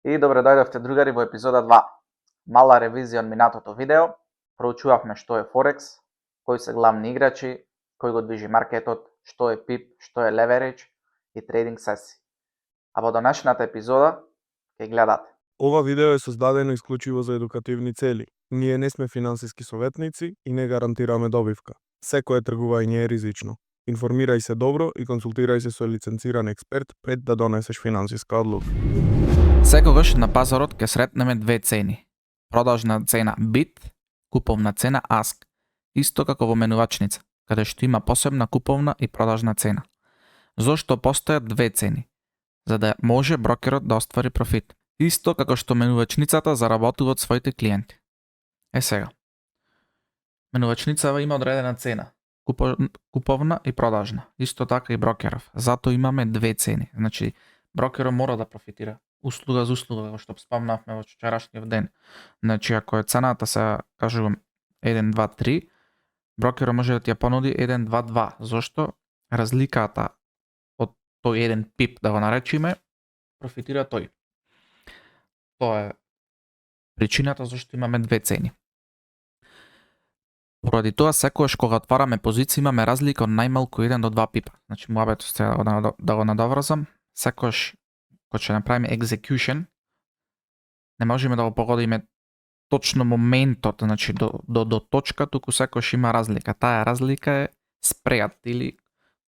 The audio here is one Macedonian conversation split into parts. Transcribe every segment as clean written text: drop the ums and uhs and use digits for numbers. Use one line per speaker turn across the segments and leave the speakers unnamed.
И добре дојдовте другари во епизода 2. Мала ревизија од минатото видео. Проучувавме што е Форекс, кои се главни играчи, кој го движи маркетот, што е PIP, што е leverage и трейдинг сесии. А во денешната епизода ќе гледате.
Ова видео е создадено исклучиво за едукативни цели. Ние не сме финансиски советници и не гарантираме добивка. Секое тргување е ризично. Информирај се добро и консултирај се со лиценциран експерт пред да донесеш финансиска одлука.
Секогаш на пазарот ќе сретнеме две цени. Продажна цена BIT, куповна цена ASK, исто како во менувачница, каде што има посебна куповна и продажна цена. Зошто постојат две цени? За да може брокерот да оствари профит. Исто како што менувачницата заработува од своите клиенти. Сега. Менувачницава има одредена цена, куповна и продажна. Исто така и брокеров. Зато имаме две цени. Значи, брокерот мора да профитира. Услуга за услуга, како што спомнавме во вчерашниот ден. Значи, ако е цената се, кажувам, 1, 2, 3, брокерот може да ти ја понуди 1, 2, 2. Зошто? Разликата од тој еден пип, да го наречиме, профитира тој. Тоа е причината зашто имаме две цени. Поради тоа, секогаш кога отвараме позиција, имаме разлика од најмалку 1 до 2 пипа. Значи, муабето сте да го надоврзам, секогаш кога ќе направиме execution, не можеме да го погодиме точно моментот, значи до точка, туку секогаш има разлика. Таа разлика е спреат или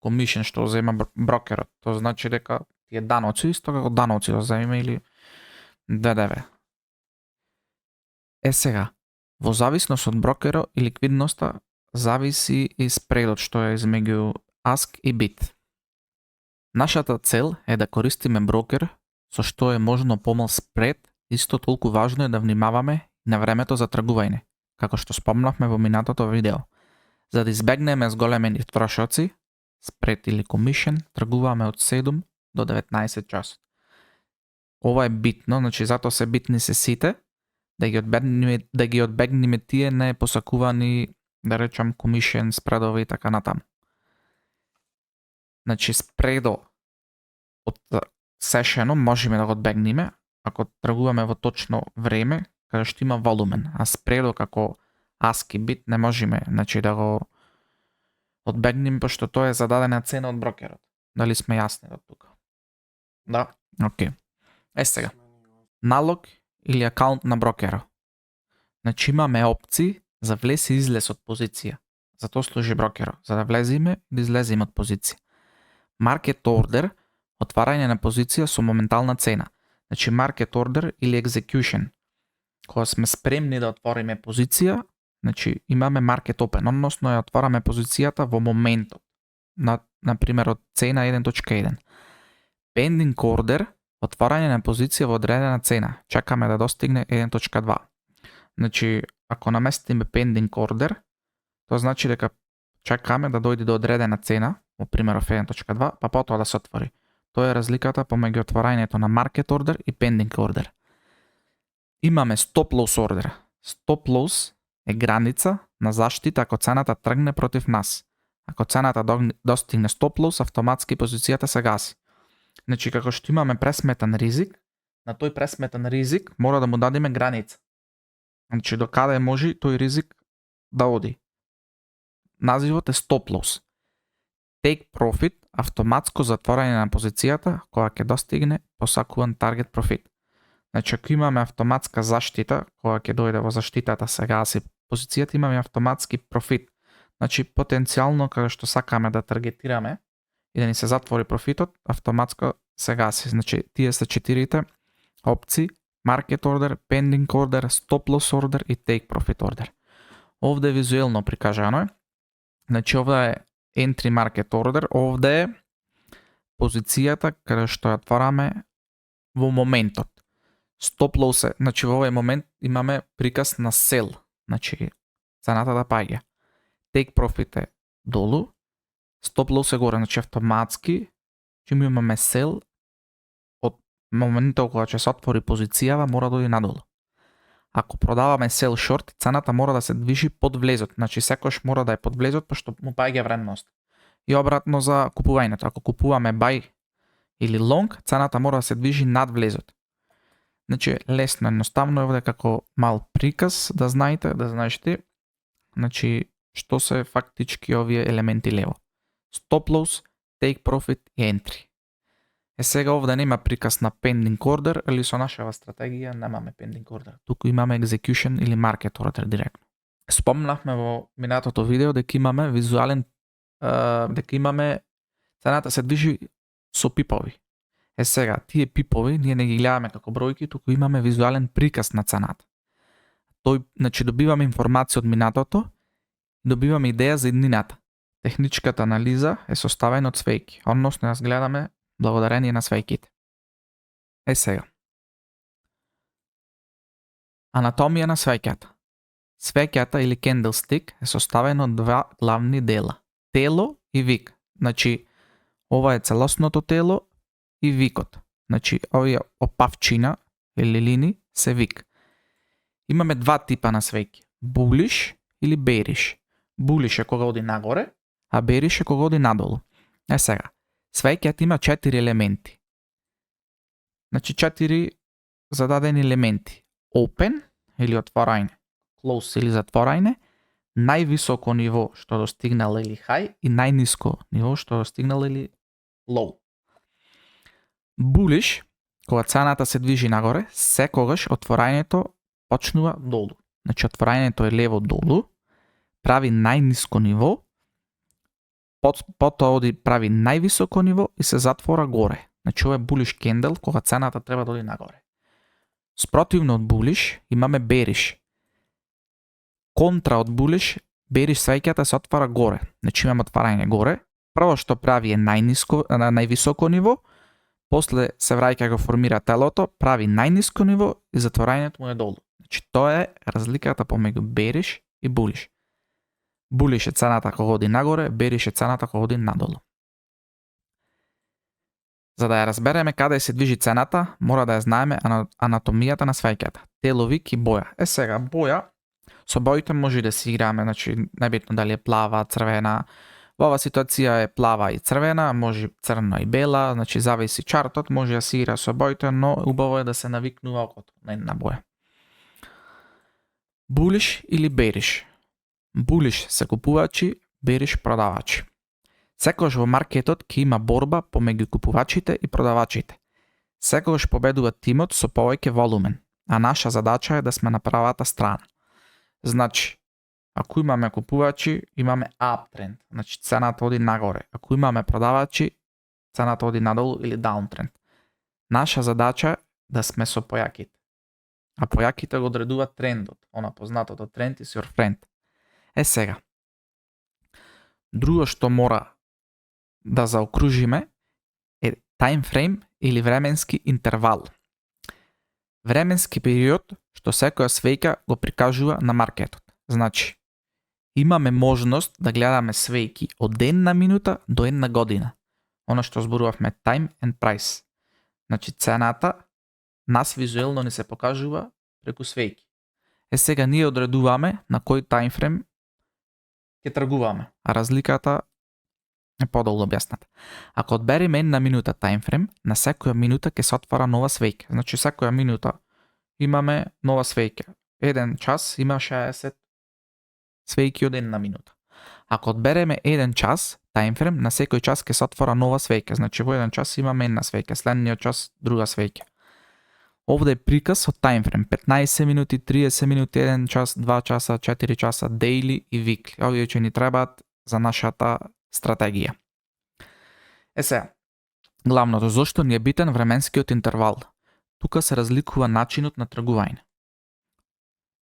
commission што зема брокерот. Тоа значи дека тие даноци, исто како даноци да земеме или ДДВ. Сега, во зависност од брокерот и ликвидноста, зависи и спредот што е измеѓу ASK и BIT. Нашата цел е да користиме брокер со што е можно помал спред, исто толку важно е да внимаваме на времето за тргување, како што спомнавме во минатото видео. За да избегнеме зголемени трошоци, спред или commission, тргуваме од 7 до 19 часот. Ова е битно, значи затоа се битни се сите, да ги одбегнеме тие непосакувани, да речам, commission, спредови и така натаму. Значи спредо од сешено можеме да го одбегнеме ако тргуваме во точно време каде што има волумен, а спредо како ASK и BIT не можеме, значи да го одбегнеме пошто тоа е зададена цена од брокерот. Дали сме јасни до тука? Да, окей. Сега. Налог или акаунт на брокера. Значи имаме опции за влез и излез од позиција. За тоа служи брокерот, за да влеземе и да излеземе од позиција. Market order, отварање на позиција со моментална цена. Значи market order или execution. Кога сме спремни да отвориме позиција, значи имаме market open, односно ја отвараме позицијата во моментот. На пример од цена 1.1. Pending order, отварање на позиција во одредена цена. Чекаме да достигне 1.2. Значи, ако наместиме pending order, тоа значи дека чекаме да дојде до одредена цена, во примеров 1.2, па потоа да се отвори. Тоа е разликата помеѓу отварањето на market order и pending order. Имаме stop loss order. Stop loss е граница на заштита ако цената тргне против нас. Ако цената достигне stop loss, автоматски позицијата се гаси. Значи, како што имаме пресметан ризик, на тој пресметан ризик мора да му дадеме граница. Значи, до каде може тој ризик да оди. Називот е stop loss. Take profit, автоматско затворање на позицијата кога ќе достигне посакуван таргет профит. Значи, ако имаме автоматска заштита, кога ќе дојде во заштитата се гаси позицијата, имаме автоматски профит. Значи, потенцијално кога што сакаме да таргетираме и да ни се затвори профитот, автоматско се гаси. Значи, тие се 4 опции: market order, pending order, stop loss order и take profit order. Овде е визуелно прикажано е. Значи, овде е entry market order, овде е позицијата каде што ја отвараме во моментот. Stop loss е, значи во овој момент имаме приказ на sell, значи цената да паѓа. Take profit е долу, stop loss е горе, значи автоматски ќе имаме sell од моментот кога ќе се отвори позицијава мора да оди надолу. Ако продаваме sell short, цената мора да се движи под влезот, значи секојаш мора да е под влезот пошто му паѓа вредност. И обратно за купувањето, ако купуваме buy или long, цената мора да се движи над влезот. Значи, лесно, едноставно, овде како мал приказ, да знаете, значи, што се фактички овие елементи лево. Stop loss, take profit и entry. Сега овде нема приказ на pending order, или со нашава стратегија немаме pending order. Туку имаме execution или market order директно. Спомнавме во минатото видео дека имаме визуален, дека имаме цената се движи со пипови. Сега, тие пипови ние не ги гледаме како бројки, туку имаме визуален приказ на цената. Значи добиваме информација од минатото, добиваме идеја за иднината. Техничката анализа е составена од свејки, односно јас гледаме благодарение на свејките. Сега. Анатомија на свеќата. Свеќата или candlestick е составена од два главни дела. Тело и вик. Значи, ова е целосното тело и викот. Значи, овие опавчина или лини се вик. Имаме два типа на свеќи. Bullish или bearish. Bullish е кога оди нагоре, а bearish е кога оди надолу. Сега, свеќата има 4 елементи. Значи 4 зададени елементи. Open или отворање, close или затворање, највисоко ниво што достигнал или high и најниско ниво што достигнал или low. Bullish, кога цената се движи нагоре, секогаш отворањето почнува долу. Значи отворањето е лево долу, прави најниско ниво, потоа оди прави највисоко ниво и се затвора горе. Значи ова е bullish candle кога цената треба да оди нагоре. Спротивно од bullish имаме bearish. Контра од bullish, bearish свеќата се отвара горе. Значи имаме отварање горе. Прво што прави е највисоко ниво, после се враќа го формира телото, прави најниско ниво и затворањето му е долу. Значи тоа е разликата помеѓу bearish и bullish. Bullish е цената кога оди нагоре, bearish е цената кога оди надолу. За да ја разбереме каде се движи цената, мора да ја знаеме анатомијата на свеќата. Тело, вик и боја. Сега боја, со боите може да си играме, значи небитно дали е плава, црвена. Во оваа ситуација е плава и црвена, може црна и бела, значи зависи чартот, може да си игра со боите, но убаво е да се навикнува окото на една боја. Bullish или bearish. Bullish се купувачи, bearish продавачи. Секогаш во маркетот ќе има борба помеѓу купувачите и продавачите. Секогаш победува тимот со повеќе волумен, а наша задача е да сме на правата страна. Значи, ако имаме купувачи, имаме uptrend, значи цената оди нагоре. Ако имаме продавачи, цената оди надолу или downtrend. Наша задача е да сме со појаките. А појаките го одредува трендот, она познатото тренд is your friend. Сега. Друго што мора да заокружиме е time frame или временски интервал. Временски период што секоја свејка го прикажува на маркетот. Значи, имаме можност да гледаме свејки од една минута до една година. Оно што зборувавме time and price. Значи, цената нас визуелно не се покажува преку свејки. Сега ние одредуваме на кој таймфрем ќе тргуваме, а разликата е подолу објасната. Ако одбереме една минута таймфрем, на секоја минута ќе се отвара нова свејка. Значи секоја минута имаме нова свејка. Еден час има 60 свејки од една минута. Ако одбереме еден час таймфрем, на секој час ќе се отвора нова свејка. Значи во еден час имаме една свејка, следниот час друга свејка. Овде е приказ од таймфрем, 15 минути, 30 минути, 1 час, 2 часа, 4 часа, daily и weekly. Овие ќе ни требаат за нашата стратегија. Сега, главното зошто ни е битен временскиот интервал. Тука се разликува начинот на тргување.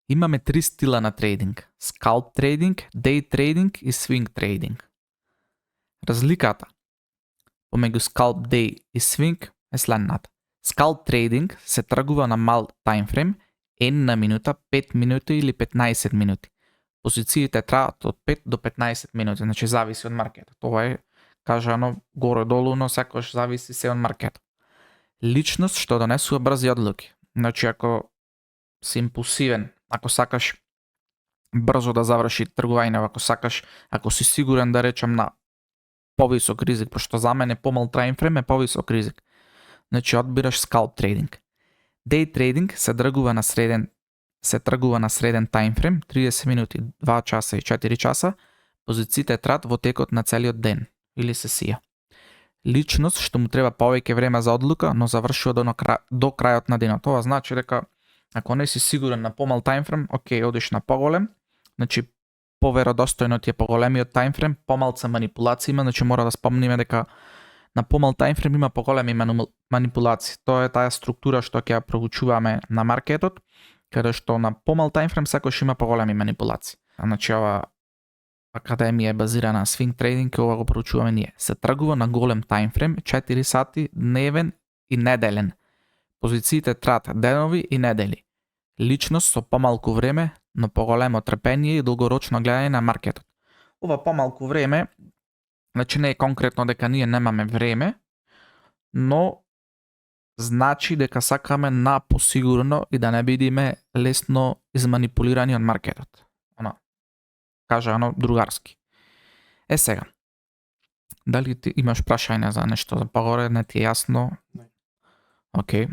Имаме три стила на трейдинг: scalp трейдинг, day трейдинг и swing трейдинг. Разликата помеѓу scalp, day и swing е следната. Scalp трейдинг се тргува на мал таймфрем, 1 минута, 5 минути или 15 минути. Позициите траат од 5 до 15 минути, значи зависи од маркетот. Ова е кажано горе-долу, но секогаш зависи се од маркетот. Личност што донесува брзи одлуки. Значи ако си импулсивен, ако сакаш брзо да заврши тргување, ако си сигурен да речем на повисок ризик, пошто за мене помал таймфрем е повисок ризик. Значи одбираш scalp трейдинг. Day trading се тргува на среден таймфрейм, 30 минути, 2 часа и 4 часа, позициите траат во текот на целиот ден или сесија. Личност што му треба повеќе време за одлука, но завршува до крајот на денот. Ова значи дека ако не си сигурен на помал таймфрейм, окей, одиш на поголем, значи поверодостојно ти е поголемиот таймфрейм, помалце манипулации има, значи мора да спомниме дека на помал таймфрейм има поголеми манипулации. Тоа е таа структура што ќе ја проучуваме на маркетот, каде што на помал таймфрейм секојаш има поголеми манипулации. Значи ова академија е базирана на swing trading, ова го проучуваме ние. Се тргува на голем таймфрейм, 4 сати, дневен и неделен. Позициите траат денови и недели. Личност со помалку време, но поголемо трпение и долгорочно гледање на маркетот. Ова помалку време, значи не е конкретно дека ние немаме време, но значи дека сакаме на посигурно и да не бидиме лесно изманипулирани од маркетот. Кажано другарски. Сега, дали ти имаш прашање за нешто за погоре, не ти е јасно?
Не.
Океј.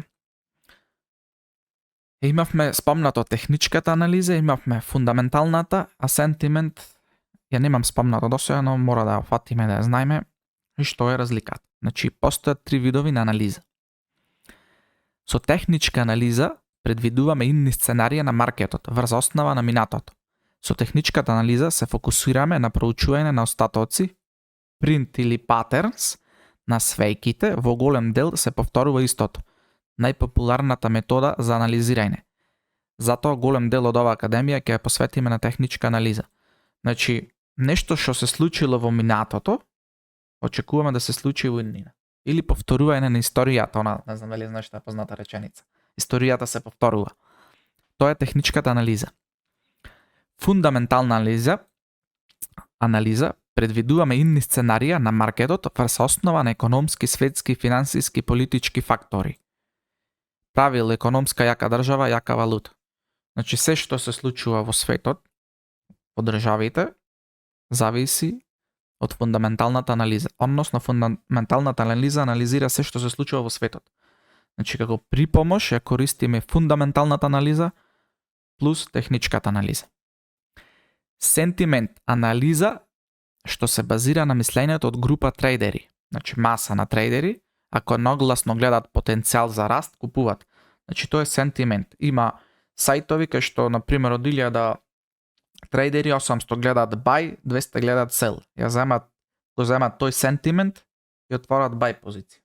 Имавме спомнато техничката анализа, имавме фундаменталната, а сентимент ја немам спомнато досега, но мора да ја фатиме да ја знаеме и што е разликата. Значи, постојат 3 видови на анализа. Со техничка анализа предвидуваме инни сценарија на маркетот врз основа на минатото. Со техничката анализа се фокусираме на проучување на остатоци, принт или патернс на свејките, во голем дел се повторува истото. Најпопуларната метода за анализирање. Затоа голем дел од оваа академија ќе ја посветиме на техничка анализа. Значи, нешто што се случило во минатото, очекуваме да се случи во иднина. Или повторување на историјата, не знам дали знаеш таа позната реченица. Историјата се повторува. Тоа е техничката анализа. Фундаментална анализа предвидуваме инни сценарија на маркетот врз основа на економски, светски, финансиски, политички фактори. Правил економска јака држава, јака валута. Значи се што се случува во светот, во државите, зависи од фундаменталната анализа. Односно, фундаменталната анализа анализира се што се случува во светот. Значи, како припомош ја користиме фундаменталната анализа плюс техничката анализа. Сентимент анализа што се базира на мислењето од група трейдери. Значи, маса на трейдери, ако нагласно гледаат потенцијал за раст, купуваат. Значи, тоа е сентимент. Има сајтови кај што, например, од 1000 трейдери 800 гледаат buy, 200 гледаат sell. Го земат тој сентимент и отворат buy позиција.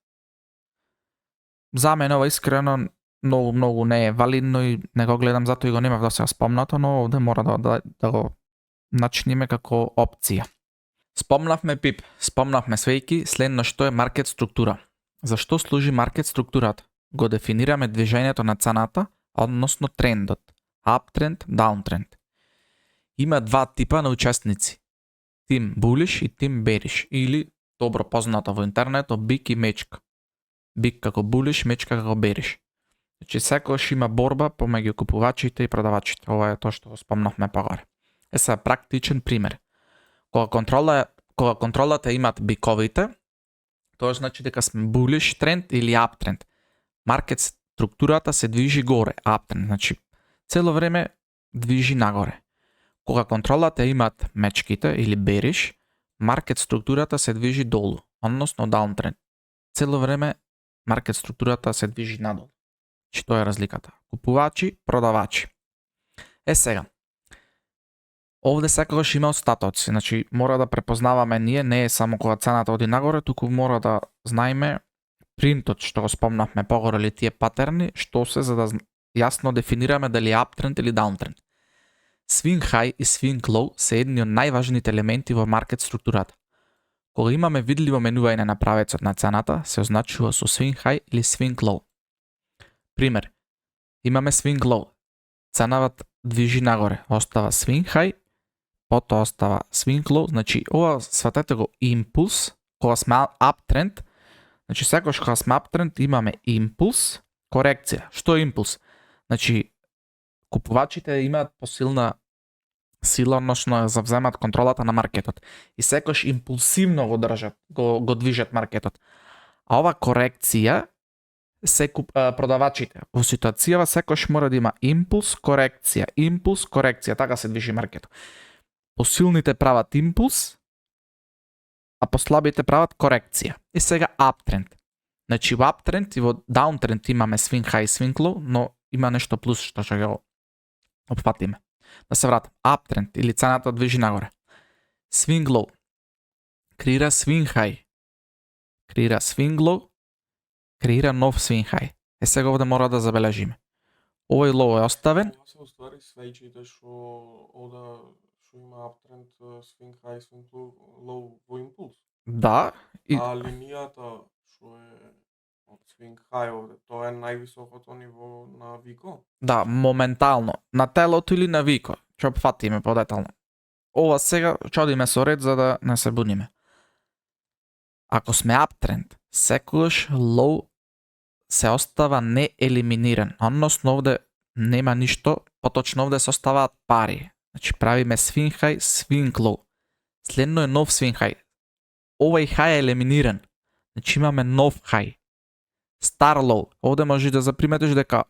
За мене ова искрено многу не е валидно и не го гледам, затоа и го немав досега спомнато, но овде мора да го начиниме како опција. Спомнавме PIP, спомнавме свејки, следно што е маркет структура. Зашто служи маркет структурата? Го дефинираме движењето на цената, односно трендот. Uptrend, downtrend. Има два типа на учесници. Тим bullish и тим bearish, или добро познато во интернетот бик и мечка. Бик како bullish, мечка како bearish. Значи секогаш има борба помеѓу купувачите и продавачите. Ова е тоа што го спомнавме погоре. Сега практичен пример. Кога контролата имат биковите, тоа значи дека сме bullish тренд или uptrend. Маркет структурата се движи горе, uptrend, значи цело време движи нагоре. Кога контролата имат мечките или bearish, маркет структурата се движи долу, односно downtrend. Цело време маркет структурата се движи надолу. Значи тоа е разликата. Купувачи, продавачи. Сега. Овде секогаш има остатоци, значи мора да препознаваме ние, не е само кога цената оди нагоре, туку мора да знаеме принтот што го спомнавме погоре или тие патерни, што се за да јасно дефинираме дали е uptrend или downtrend. Swing high и swing low се едни од најважните елементи во маркет структурата. Кога имаме видливо менување на правецот на цената, се означува со swing high или swing low. Пример, имаме swing low. Цената движи нагоре, остава swing high, потоа остава swing low, значи ова сватете го импулс, кога сме uptrend, значи секогаш кога сме uptrend имаме импулс, корекција. Што е импулс? Значи купувачите имаат посилна сила, односно завземат контролата на маркетот и секогаш импулсивно го држат, го движат маркетот. А ова корекција продавачите. Во ситуацијава секојаш мора да има импулс, корекција, така се движи маркетот. Посилните прават импулс, а послабите прават корекција. И сега uptrend. Значи во uptrend и во downtrend имаме swing high, swing low, но има нешто плюс што ќе го опфатиме. Да се вратам. Uptrend или цената движи нагоре. Swing low. Креира swing high. Креира swing low. Креира нов swing high. Сега овде мора да забележиме. Овој low е оставен.
Ова се уствари свејчите што овде што има uptrend, swing high, swing low во импулс.
Да. И
А линијата што е од swing high овде, тоа е највисокото ниво на Вико.
да, моментално. На телото или на Вико. Ќе опфатиме подетално. Ова сега ќе одиме со ред за да не се буниме. Ако сме uptrend, секогаш low се остава неелиминиран. Односно овде нема ништо, поточно овде се оставаат пари. Значи правиме swing high, swing low. Следно е нов swing high. Овој high е елиминиран. Значи имаме нов high. Star low. Овде може да заприметиш дека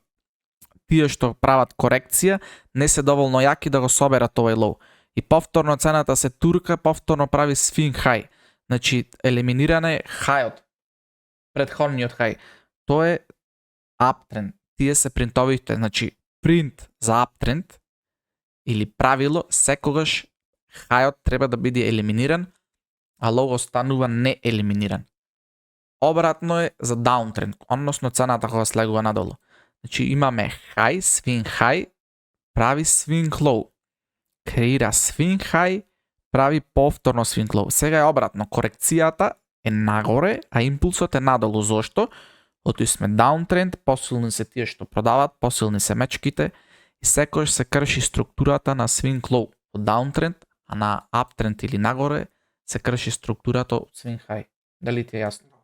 тие што прават корекција не се доволно јаки да го соберат овој low. И повторно цената се турка, повторно прави swing high. Значи елиминиран е хајот. Предходниот хај. Тоа е uptrend. Тие се принтовите, значи принт за uptrend или правило секогаш хајот треба да биде елиминиран, а low останува неелиминиран. Обратно е за downtrend, односно цената кога слегува надолу. Значи имаме high, swing high, прави swing low. Креира swing high, прави повторно swing low. Сега е обратно, корекцијата е нагоре, а импулсот е надолу. Зошто? Оти сме downtrend, посилни се тие што продават, посилни се мечките и секојаш се крши структурата на swing low од downtrend, а на uptrend или нагоре се крши структурата од swing high. Дали ти е јасно?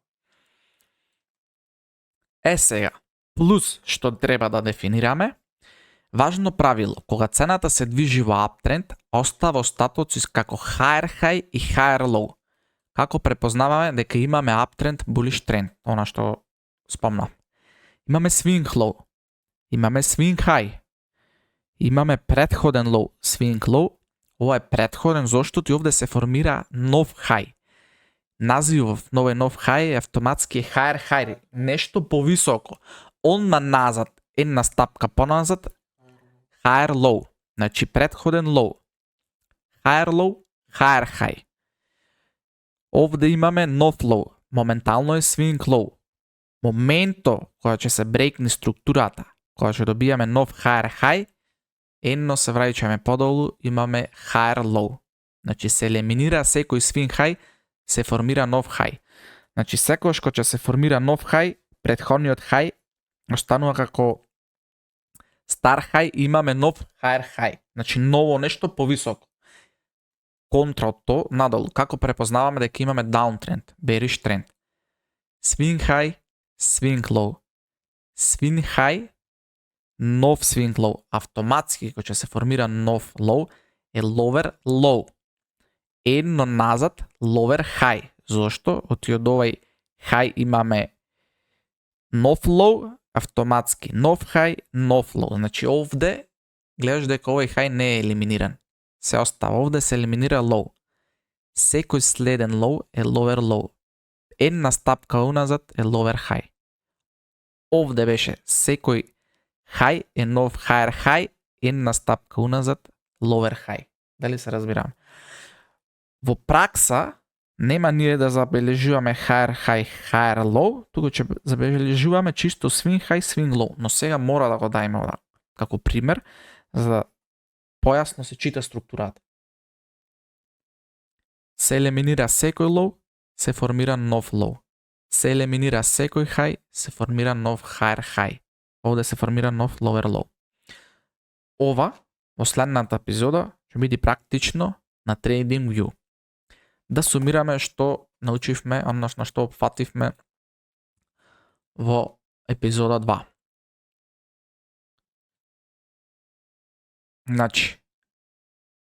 Сега, плюс што треба да дефинираме, важно правило, кога цената се движи во uptrend, остава остатоци како higher high и higher low. Како препознаваме дека имаме uptrend, bullish trend, она што спомнав. Имаме swing low, имаме swing high, имаме предходен low, swing low, ова е предходен зашто ти овде се формира нов high. Називов новој нов high е автоматски higher high, нешто повисоко. Одма назад, една стапка поназад, higher low, значи предходен low, higher low, higher high. Овде имаме нов low, моментално е swing low. Моменто кога ќе се брейкне структурата, кога ќе добијаме нов higher high, едно се враќаме подолу, имаме higher low. Значи се елиминира секој swing high, се формира нов high. Значи секогаш кога ќе се формира нов high, предходниот high останува како star high и имаме нов higher high. Значи ново нешто повисоко. Контра од то надолу. Како препознаваме дека имаме downtrend, bearish trend. Swing high, swing low. Swing high, нов swing low. Автоматски кога ќе се формира нов low е lower low. Едно назад lower high. Зошто? Од овој high имаме нов low, автоматски нов high, нов low. Значи овде гледаш дека овој high не е елиминиран. Се остава овде, се елиминира low. Секој следен low е lower low. Една стапка уназад е lower high. Овде беше секој high е нов higher high, една стапка уназад lower high. Дали се разбирам? Во пракса нема ние да забележуваме higher high, higher low, туку ќе забележуваме чисто swing high, swing low, но сега мора да го дајме овда како пример за да појасно се чита структурата. Се елиминира секој low, се формира нов low. Се елиминира секој high, се формира нов higher high. Овде се формира нов lower low. Ова, во следната епизода, ќе биде практично на TradingView. Да сумираме што научивме, односно што опфативме во епизода 2. Значи,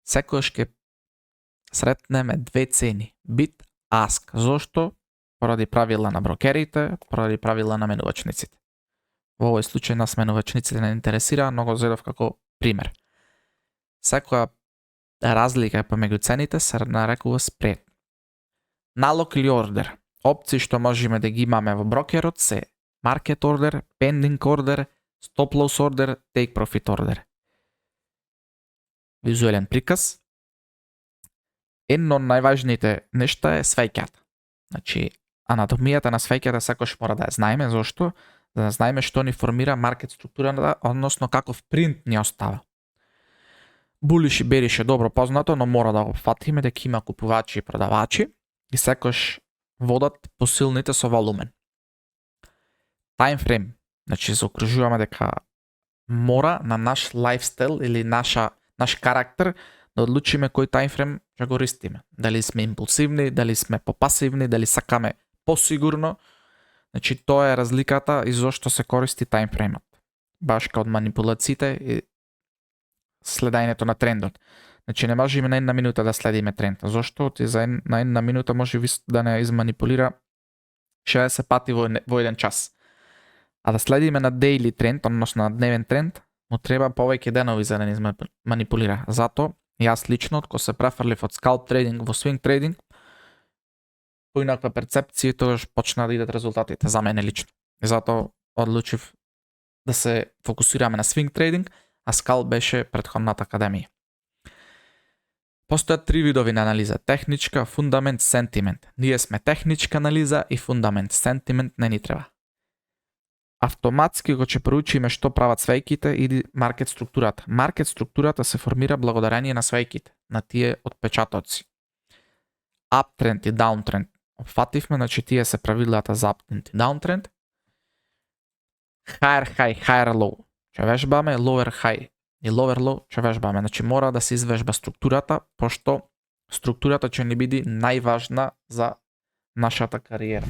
секогаш ќе сретнеме две цени. Bid, ask. Зошто? поради правила на брокерите, поради правила на менувачниците. Во овој случај нас менувачниците не интересира, но го зедов како пример. Секоја разлика помеѓу цените се нарекува спред. Налог или ордер. Опции што можеме да ги имаме во брокерот се market order, pending order, stop loss order, take profit order. Визуелен приказ. Едно од најважните нешта е свеќата. Значи, анатомијата на свеќата секојаш мора да ја знаеме, зошто? Да знаеме што ни формира маркет структурата, односно каков принт ни остава. Булиш и бериш е добро познато, но мора да го фатиме дека има купувачи и продавачи и секојаш водат посилните со волумен. Таймфрейм, значи заокружуваме дека мора на наш лайфстайл или наш карактер да одлучиме кој таймфрейм ќе го користиме. Дали сме импулсивни, дали сме попасивни, дали сакаме посигурно. Значи тоа е разликата и зошто се користи таймфреймот. Баш као од манипулациите и следањето на трендот. Значи не можеме на една минута да следиме тренд. Зошто? Ти на една минута може да не изманипулира 60 пати во еден час. А да следиме на daily тренд, односно на дневен тренд, му треба повеќе денови за да не манипулира. Зато јас лично, кога се префрлив од скалп трейдинг во свинг трейдинг, поинаква перцепција и тогаш почна да идат резултатите за мене лично. И зато одлучив да се фокусираме на свинг трейдинг, а скалп беше претходната академија. Постојат три видови на анализа: техничка, фундамент, сентимент. Ние сме техничка анализа и фундамент. Сентимент не ни треба. Автоматски го ќе проучиме што прават свејките или маркет структурата. Маркет структурата се формира благодарение на свејките, на тие отпечатоци. Uptrend и downtrend опфативме, значи тие се правилата за uptrend и downtrend. Higher high, higher low ќе вежбаме, lower high и lower low ќе вежбаме. Значи мора да се извежба структурата, пошто структурата ќе ни биде најважна за нашата кариера.